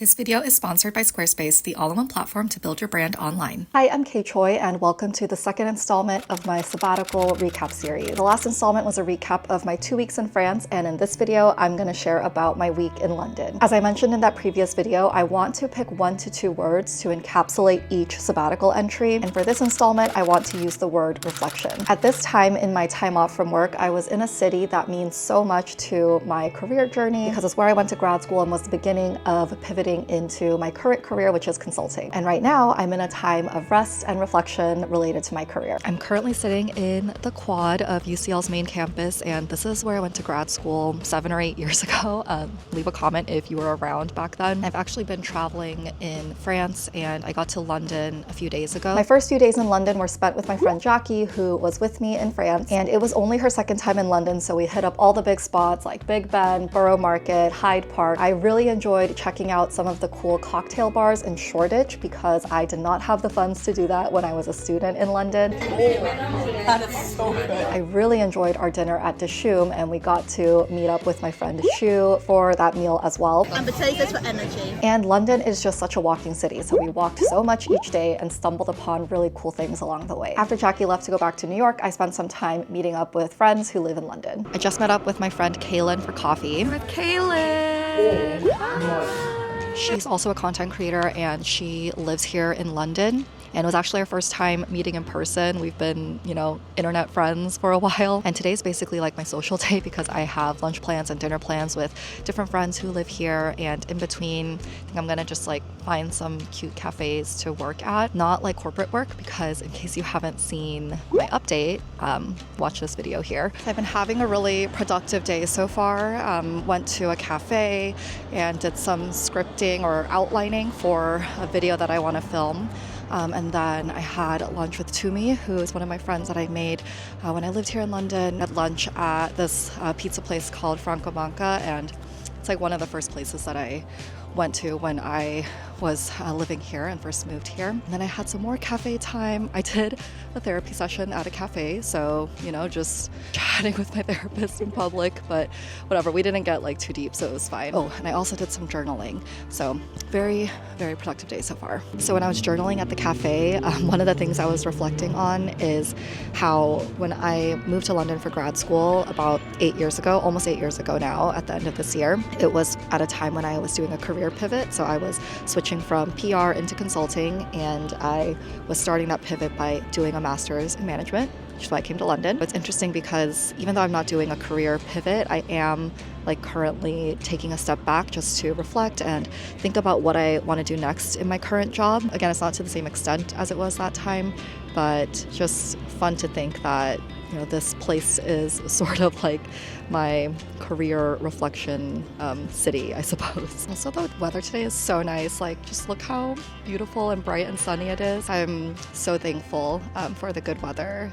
This video is sponsored by Squarespace, the all-in-one platform to build your brand online. Hi, I'm kchoi, and welcome to the second installment of my sabbatical recap series. The last installment was a recap of my 2 weeks in France, and in this video, I'm going to share about my week in London. As I mentioned in that previous video, I want to pick 1 to 2 words to encapsulate each sabbatical entry, and for this installment, I want to use the word reflection. At this time in my time off from work, I was in a city that means so much to my career journey because it's where I went to grad school and was the beginning of pivoting into my current career, which is consulting. And right now, I'm in a time of rest and reflection related to my career. I'm currently sitting in the quad of UCL's main campus, and this is where I went to grad school 7 or 8 years ago. Leave a comment if you were around back then. I've actually been traveling in France, and I got to London a few days ago. My first few days in London were spent with my friend Jackie, who was with me in France, and it was only her second time in London, so we hit up all the big spots like Big Ben, Borough Market, Hyde Park. I really enjoyed checking out some of the cool cocktail bars in Shoreditch because I did not have the funds to do that when I was a student in London. That is so good. I really enjoyed our dinner at Dishoom, and we got to meet up with my friend Shu for that meal as well. And potatoes for energy. And London is just such a walking city, so we walked so much each day and stumbled upon really cool things along the way. After Jackie left to go back to New York, I spent some time meeting up with friends who live in London. I just met up with my friend Kaylin for coffee. With Kaylin! She's also a content creator, and she lives here in London. And it was actually our first time meeting in person. We've been, internet friends for a while. And today's basically like my social day because I have lunch plans and dinner plans with different friends who live here. And in between, I think I'm gonna just find some cute cafes to work at. Not like corporate work, because in case you haven't seen my update, watch this video here. I've been having a really productive day so far. Went to a cafe and did some scripting or outlining for a video that I wanna film. And then I had lunch with Tumi, who is one of my friends that I made when I lived here in London. Had lunch at this pizza place called Franco Manca, and it's like one of the first places that I went to when I was living here and first moved here. And then I had some more cafe time. I did a therapy session at a cafe, so just chatting with my therapist in public, but whatever, we didn't get too deep, so it was fine. Oh, and I also did some journaling, so very, very productive day so far. So when I was journaling at the cafe, one of the things I was reflecting on is how when I moved to London for grad school about 8 years ago, almost 8 years ago now, at the end of this year, it was at a time when I was doing a career pivot. So I was switching from PR into consulting, and I was starting that pivot by doing a master's in management, which is why I came to London. It's interesting because even though I'm not doing a career pivot, I am currently taking a step back just to reflect and think about what I want to do next in my current job. Again, it's not to the same extent as it was that time, but just fun to think that this place is sort of like my career reflection city, I suppose. Also, the weather today is so nice. Just look how beautiful and bright and sunny it is. I'm so thankful for the good weather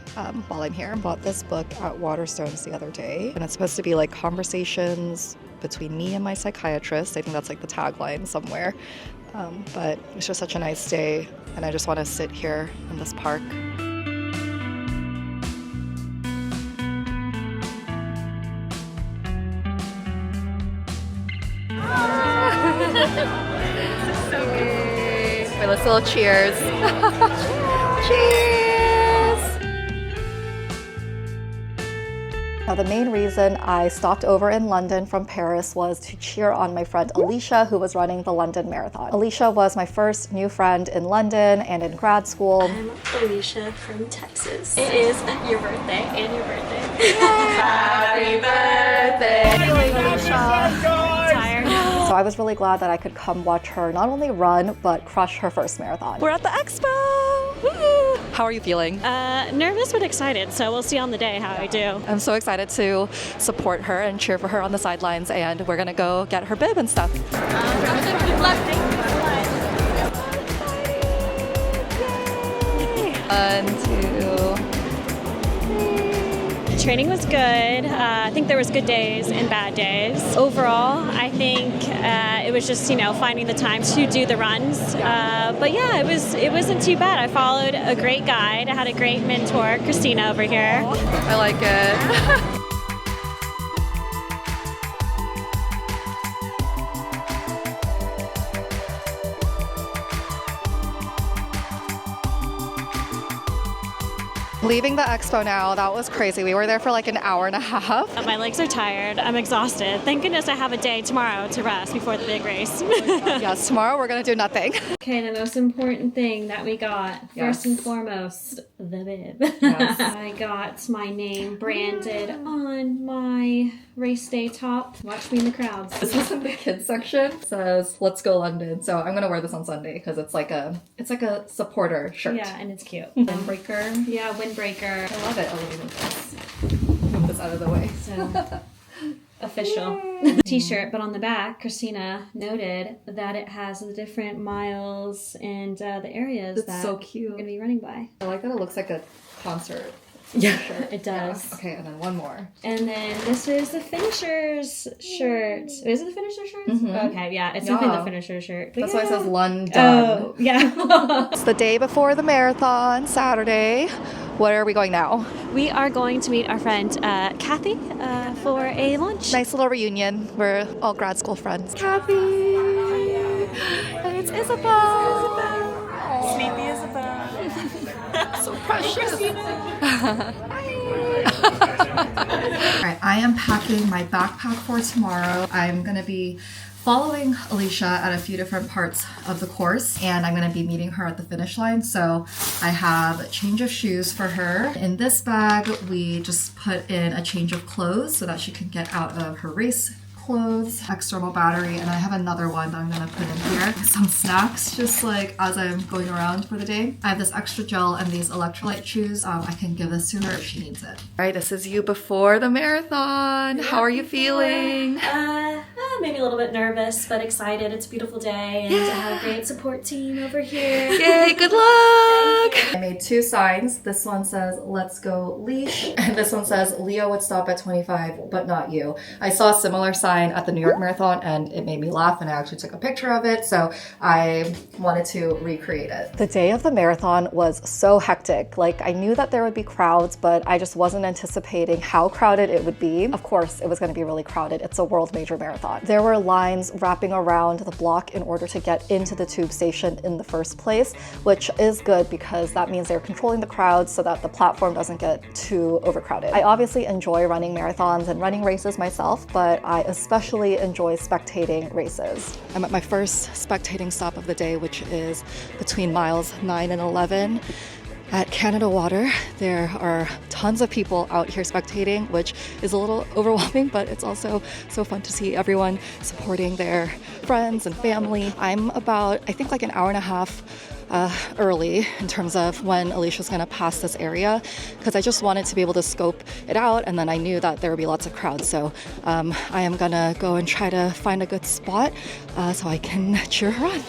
while I'm here. I bought this book at Waterstones the other day, and it's supposed to be conversations between me and my psychiatrist. I think that's the tagline somewhere. But it's just such a nice day, and I just want to sit here in this park. So good. Wait, let's do a little cheers. Cheers! Now, the main reason I stopped over in London from Paris was to cheer on my friend Alisia, who was running the London Marathon. Alisia was my first new friend in London and in grad school. I'm Alisia from Texas. It is your birthday and your birthday. Happy birthday, Alisia! So I was really glad that I could come watch her not only run, but crush her first marathon. We're at the expo! Woo! How are you feeling? Nervous but excited, so we'll see on the day how I do. I'm so excited to support her and cheer for her on the sidelines, and we're gonna go get her bib and stuff. One, two. Training was good. I think there was good days and bad days. Overall, I think it was just finding the time to do the runs. But yeah, it wasn't too bad. I followed a great guide. I had a great mentor, Christina, over here. I like it. Leaving the expo now, that was crazy. We were there for like an hour and a half. My legs are tired. I'm exhausted. Thank goodness I have a day tomorrow to rest before the big race. Yes, tomorrow we're gonna do nothing. Okay, the most important thing that we got, Yes. first and foremost, the bib. Yes. I got my name branded on my race day top. Watch me in the crowds. This is in the kids section. It says, "Let's go London." So I'm gonna wear this on Sunday because it's like a supporter shirt. Yeah, and it's cute. Windbreaker. Yeah, windbreaker. I love it. Oh, let me move this out of the way. So official t-shirt, but on the back Christina noted that it has the different miles and the areas It's that so cute. we're gonna be running by. I like that it looks like a concert. Yeah, shirt. it does. Yeah. Okay, and then one more. And then this is the finishers shirt. Is it the finisher shirt? Mhm. Okay, yeah, it's Yeah. definitely the finisher shirt. But That's yeah. why it says London. Oh, yeah. It's the day before the marathon, Saturday. Where are we going now? We are going to meet our friend Kathy for a lunch. Nice little reunion. We're all grad school friends. Kathy! And it's Isabel! Sleepy Isabel. So precious. Alright, I am packing my backpack for tomorrow. I'm gonna be following Alisia at a few different parts of the course, and I'm going to be meeting her at the finish line. So I have a change of shoes for her. In this bag, we just put in a change of clothes so that she can get out of her race clothes, external battery, and I have another one that I'm gonna put in here. Some snacks, just like as I'm going around for the day. I have this extra gel and these electrolyte chews. I can give this to her if she needs it. All right, this is you before the marathon. How are you feeling? Maybe a little bit nervous, but excited. It's a beautiful day, and I have a great support team over here. Yay, good luck! I made two signs. This one says, "Let's go leash," and this one says, "Leo would stop at 25, but not you." I saw a similar sign at the New York Marathon, and it made me laugh, and I actually took a picture of it, so I wanted to recreate it. The day of the marathon was so hectic. Like, I knew that there would be crowds, but I just wasn't anticipating how crowded it would be. Of course, it was going to be really crowded. It's a world major marathon. There were lines wrapping around the block in order to get into the tube station in the first place, which is good because that means they're controlling the crowds so that the platform doesn't get too overcrowded. I obviously enjoy running marathons and running races myself, but I especially enjoy spectating races. I'm at my first spectating stop of the day, which is between miles 9 and 11. At Canada Water, there are tons of people out here spectating, which is a little overwhelming, but it's also so fun to see everyone supporting their friends and family. I'm about, I think, like an hour and a half early in terms of when Alicia's gonna pass this area, because I just wanted to be able to scope it out, and then I knew that there would be lots of crowds. So I am gonna go and try to find a good spot so I can cheer her on.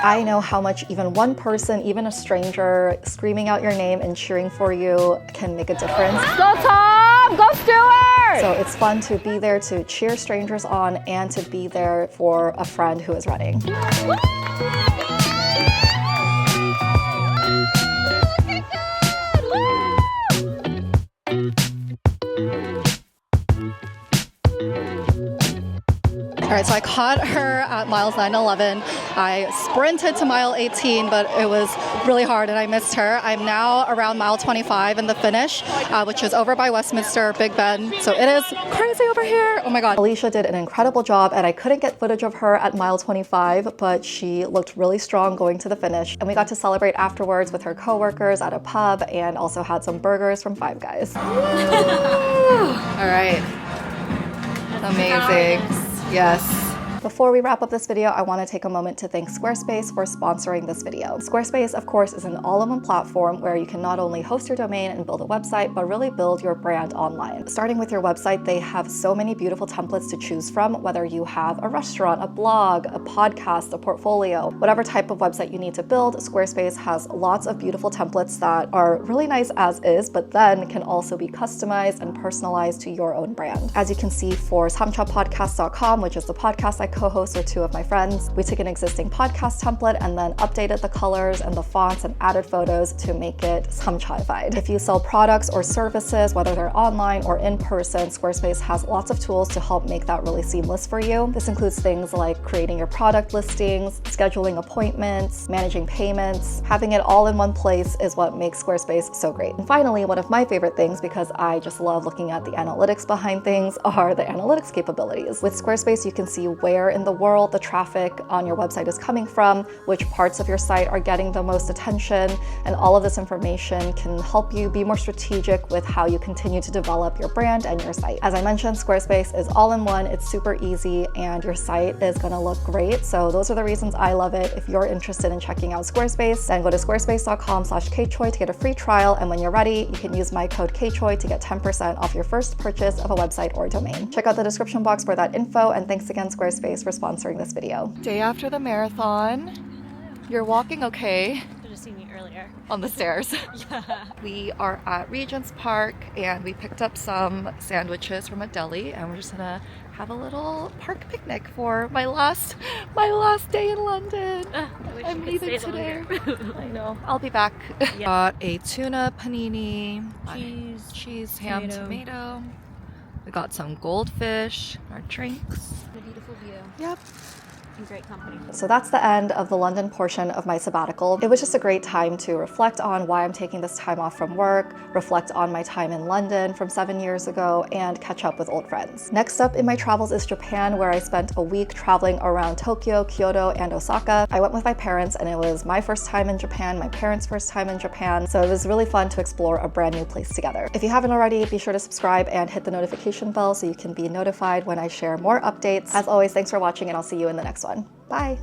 I know how much even one person, even a stranger, screaming out your name and cheering for you can make a difference. Go Tom! Go Stuart! So it's fun to be there to cheer strangers on and to be there for a friend who is running. All right, so I caught her at miles 9 and 11. I sprinted to mile 18, but it was really hard and I missed her. I'm now around mile 25 in the finish, which is over by Westminster, Big Ben. So it is crazy over here. Oh my God. Alisia did an incredible job, and I couldn't get footage of her at mile 25, but she looked really strong going to the finish. And we got to celebrate afterwards with her coworkers at a pub and also had some burgers from Five Guys. All right. Amazing. Yes. Before we wrap up this video, I want to take a moment to thank Squarespace for sponsoring this video. Squarespace, of course, is an all-in-one platform where you can not only host your domain and build a website, but really build your brand online. Starting with your website, they have so many beautiful templates to choose from, whether you have a restaurant, a blog, a podcast, a portfolio, whatever type of website you need to build, Squarespace has lots of beautiful templates that are really nice as is, but then can also be customized and personalized to your own brand. As you can see for samchapodcast.com, which is the podcast I co-host with 2 of my friends. We took an existing podcast template and then updated the colors and the fonts and added photos to make it samchaified. If you sell products or services, whether they're online or in person, Squarespace has lots of tools to help make that really seamless for you. This includes things like creating your product listings, scheduling appointments, managing payments. Having it all in one place is what makes Squarespace so great. And finally, one of my favorite things, because I just love looking at the analytics behind things, are the analytics capabilities. With Squarespace, you can see where in the world the traffic on your website is coming from, which parts of your site are getting the most attention, and all of this information can help you be more strategic with how you continue to develop your brand and your site. As I mentioned, Squarespace is all in one, it's super easy, and your site is gonna look great. So those are the reasons I love it. If you're interested in checking out Squarespace, then go to squarespace.com/kchoi to get a free trial, and when you're ready, you can use my code kchoi to get 10% off your first purchase of a website or domain. Check out the description box for that info, and thanks again Squarespace for sponsoring this video. Day after the marathon, you're walking okay. Should have seen you earlier. On the stairs. Yeah. We are at Regent's Park and we picked up some sandwiches from a deli, and we're just gonna have a little park picnic for my last day in London. I'm leaving today. I know. I'll be back. Yeah. Got a tuna panini, cheese, ham, tomato. We got some goldfish, our drinks. A beautiful view. Yep. In great company. So that's the end of the London portion of my sabbatical. It was just a great time to reflect on why I'm taking this time off from work, reflect on my time in London from 7 years ago, and catch up with old friends. Next up in my travels is Japan, where I spent a week traveling around Tokyo, Kyoto, and Osaka. I went with my parents, and it was my first time in Japan, my parents' first time in Japan, so it was really fun to explore a brand new place together. If you haven't already, be sure to subscribe and hit the notification bell so you can be notified when I share more updates. As always, thanks for watching, and I'll see you in the next one. Bye!